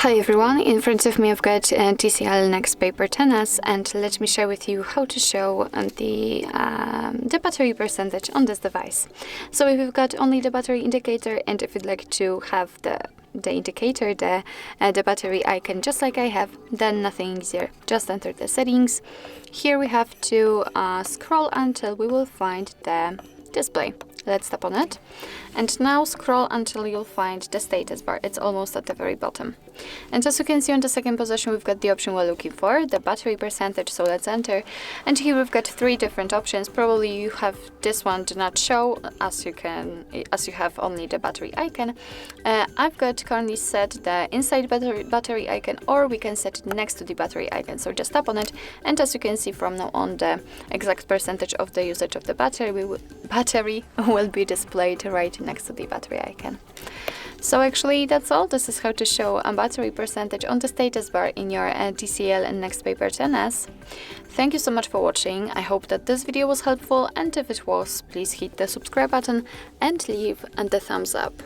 Hi everyone, in front of me I've got TCL NxtPaper 10s, and let me share with you how to show the battery percentage on this device. So if you've got only the battery indicator, and if you'd like to have the indicator, the battery icon just like I have, then nothing easier. Just enter the settings. Here we have to scroll until we will find the display. Let's tap on it, and now scroll until you'll find the status bar. It's almost at the very bottom. And as you can see on the second position, we've got the option we're looking for, the battery percentage, so let's enter. And here we've got three different options. Probably you have this one do not show, as you have only the battery icon. I've got currently set the inside battery icon, or we can set it next to the battery icon. So just tap on it, and as you can see from now on, the exact percentage of the usage of the battery will be displayed right next to the battery icon. So actually that's all. This is how to show a battery percentage on the status bar in your TCL NxtPaper 10s. Thank you so much for watching. I hope that this video was helpful, and if it was, please hit the subscribe button and leave the thumbs up.